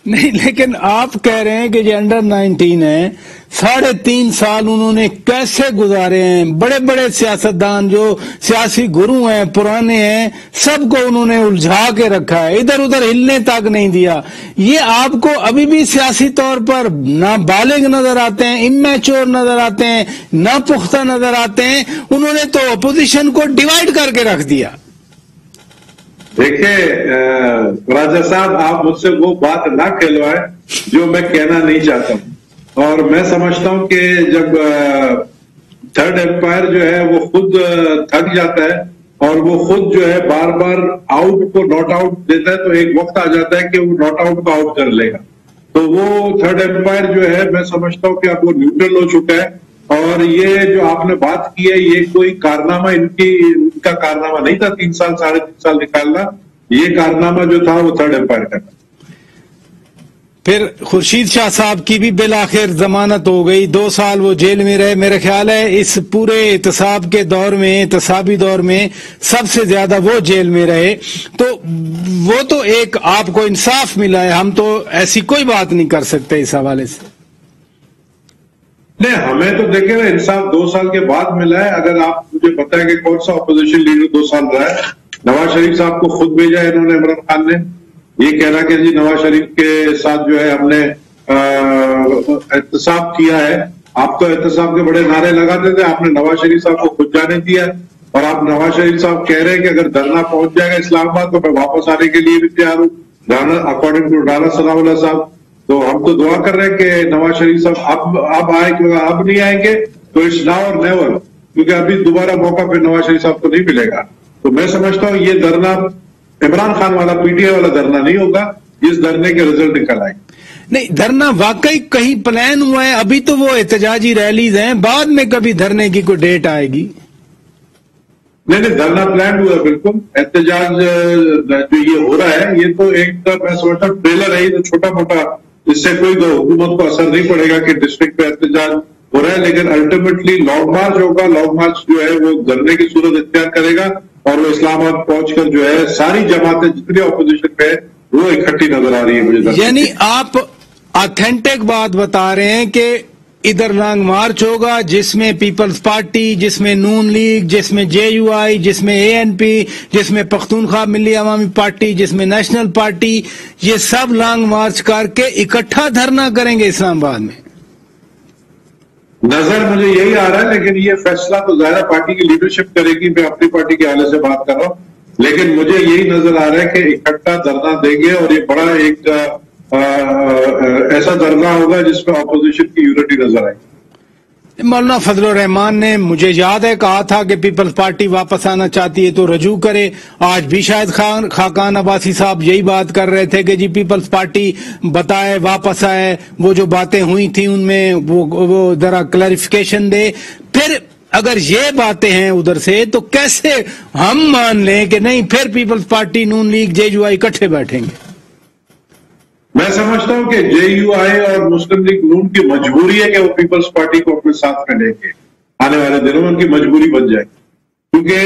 نہیں، لیکن آپ کہہ رہے ہیں کہ یہ انڈر 19 ہے، 3.5 سال انہوں نے کیسے گزارے ہیں؟ بڑے بڑے سیاستدان جو سیاسی گرو ہیں، پرانے ہیں، سب کو انہوں نے الجھا کے رکھا ہے، ادھر ادھر ہلنے تک نہیں دیا۔ یہ آپ کو ابھی بھی سیاسی طور پر نابالغ نظر آتے ہیں، امیچور نظر آتے ہیں، ناپختہ نظر آتے ہیں؟ انہوں نے تو اپوزیشن کو ڈیوائیڈ کر کے رکھ دیا۔ دیکھیں راجہ صاحب، آپ مجھ سے وہ بات نہ کھلوائیں جو میں کہنا نہیں چاہتا ہوں، اور میں سمجھتا ہوں کہ جب تھرڈ ایمپائر جو ہے وہ خود تھک جاتا ہے اور وہ خود جو ہے بار بار آؤٹ کو ناٹ آؤٹ دیتا ہے، تو ایک وقت آ جاتا ہے کہ وہ ناٹ آؤٹ کو آؤٹ کر لے گا۔ تو وہ تھرڈ ایمپائر جو ہے میں سمجھتا ہوں کہ اب وہ نیوٹرل ہو چکا ہے، اور یہ جو آپ نے بات کی ہے یہ کوئی کارنامہ ان کا کارنامہ نہیں تھا 3 سال 3.5 سال نکالنا، یہ کارنامہ جو تھا وہ تھرڈ ایمپائر کا تھا۔ پھر خورشید شاہ صاحب کی بھی بالآخر ضمانت ہو گئی، 2 سال وہ جیل میں رہے۔ میرا خیال ہے اس پورے احتساب کے دور میں، احتسابی دور میں سب سے زیادہ وہ جیل میں رہے، تو وہ تو ایک آپ کو انصاف ملا ہے، ہم تو ایسی کوئی بات نہیں کر سکتے اس حوالے سے۔ نہیں، ہمیں تو دیکھیں نا انصاف 2 سال کے بعد ملا ہے۔ اگر آپ مجھے بتائیں کہ کون سا اپوزیشن لیڈر 2 سال رہا ہے؟ نواز شریف صاحب کو خود بھیجا ہے انہوں نے، عمران خان نے، یہ کہنا کہ جی نواز شریف کے ساتھ جو ہے ہم نے احتساب کیا ہے۔ آپ تو احتساب کے بڑے نعرے لگاتے تھے، آپ نے نواز شریف صاحب کو خود جانے دیا، اور آپ نواز شریف صاحب کہہ رہے ہیں کہ اگر دھرنا پہنچ جائے گا اسلام آباد تو میں واپس آنے کے لیے بھی تیار ہوں، اکارڈنگ ٹو رانا ثناء اللہ صاحب۔ تو ہم تو دعا کر رہے ہیں کہ نواز شریف صاحب اب آئے، کیونکہ اب نہیں آئیں گے تو اٹس ناؤ اور نیور، کیونکہ ابھی دوبارہ موقع پھر نواز شریف صاحب کو نہیں ملے گا۔ تو میں سمجھتا ہوں یہ دھرنا عمران خان والا پی ٹی آئی والا دھرنا نہیں ہوگا، اس دھرنے کے رزلٹ نکل آئے گا۔ نہیں، دھرنا واقعی کہیں پلان ہوا ہے؟ ابھی تو وہ احتجاجی ریلیز ہیں، بعد میں کبھی دھرنے کی کوئی ڈیٹ آئے گی؟ نہیں، دھرنا پلان ہوا بالکل۔ احتجاج جو یہ ہو رہا ہے یہ تو ایک میں سمجھتا ہوں ٹریلر ہے، یہ تو چھوٹا موٹا، اس سے کوئی حکومت کو اثر نہیں پڑے گا کہ ڈسٹرکٹ پہ احتجاج ہو رہا ہے، لیکن الٹیمیٹلی لانگ مارچ ہوگا۔ لانگ مارچ جو ہے وہ دھرنے کی صورت اختیار کرے گا، اور وہ اسلام آباد پہنچ کر جو ہے ساری جماعتیں جتنی اپوزیشن پہ وہ اکٹھی نظر آ رہی ہے مجھے۔ یعنی آپ آتھینٹک بات بتا رہے ہیں کہ ادھر لانگ مارچ ہوگا جس میں پیپلز پارٹی، جس میں نون لیگ، جس میں جے یو آئی، جس میں اے این پی، جس میں پختونخوا ملی عوامی پارٹی، جس میں نیشنل پارٹی، یہ سب لانگ مارچ کر کے اکٹھا دھرنا کریں گے اسلام آباد میں؟ نظر مجھے یہی آ رہا ہے، لیکن یہ فیصلہ تو ظاہر پارٹی کی لیڈرشپ کرے گی، میں اپنی پارٹی کے حوالے سے بات کر رہا ہوں، لیکن مجھے یہی نظر آ رہا ہے کہ اکٹھا دھرنا دیں گے، اور یہ بڑا ایک ایسا دھرنا ہوگا جس میں اپوزیشن کی یونٹی نظر آئے گی۔ مولانا فضل الرحمان نے مجھے یاد ہے کہا تھا کہ پیپلز پارٹی واپس آنا چاہتی ہے تو رجوع کرے۔ آج بھی شاید خاقان عباسی صاحب یہی بات کر رہے تھے کہ جی پیپلز پارٹی بتائے واپس آئے، وہ جو باتیں ہوئی تھیں ان میں وہ ذرا کلیریفیکیشن دے۔ پھر اگر یہ باتیں ہیں ادھر سے تو کیسے ہم مان لیں کہ نہیں پھر پیپلز پارٹی، نون لیگ، جے یو آئی اکٹھے بیٹھیں گے؟ میں سمجھتا ہوں کہ جے یو آئی اور مسلم لیگ نون کی مجبوری ہے کہ وہ پیپلز پارٹی کو اپنے ساتھ میں لے کے آنے والے دنوں میں ان کی مجبوری بن جائے، کیونکہ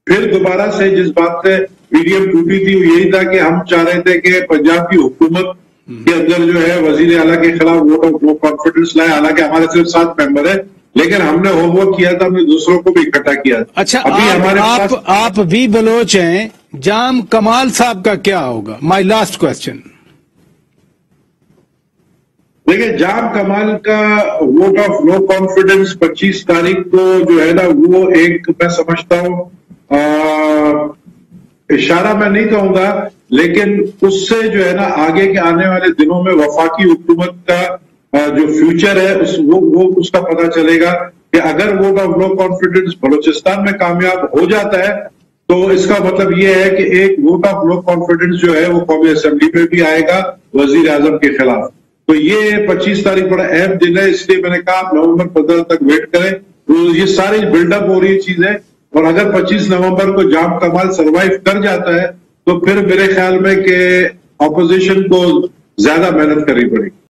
پھر دوبارہ سے جس بات سے پی ڈی ایم ٹوٹی تھی وہ یہی تھا کہ ہم چاہ رہے تھے کہ پنجاب کی حکومت کے اندر جو ہے وزیر اعلیٰ کے خلاف ووٹ آف نو کانفیڈنس لائے، حالانکہ ہمارے صرف 7 ممبر ہیں، لیکن ہم نے ہوم ورک کیا تھا، ہم نے دوسروں کو بھی اکٹھا کیا تھا۔ اچھا، آپ بھی بلوچ ہیں، جام کمال صاحب کا کیا ہوگا؟ My last question. دیکھیں، جام کمال کا ووٹ آف نو کانفیڈنس 25 تاریخ کو جو ہے نا وہ ایک میں سمجھتا ہوں اشارہ میں نہیں کہوں گا، لیکن اس سے جو ہے نا آگے کے آنے والے دنوں میں وفاقی حکومت کا جو فیوچر ہے وہ اس کا پتہ چلے گا کہ اگر vote of no confidence Balochistan میں کامیاب ہو جاتا ہے تو اس کا مطلب یہ ہے کہ ایک ووٹ آف نو کانفیڈنس جو ہے وہ قومی اسمبلی میں بھی آئے گا وزیر اعظم کے خلاف۔ تو یہ 25 تاریخ بڑا اہم دن ہے، اس لیے میں نے کہا آپ نومبر 15 تک ویٹ کریں، یہ ساری بلڈ اپ ہو رہی چیزیں، اور اگر 25 نومبر کو جام کمال سروائیو کر جاتا ہے تو پھر میرے خیال میں کہ اپوزیشن کو زیادہ محنت کرنی پڑے گی۔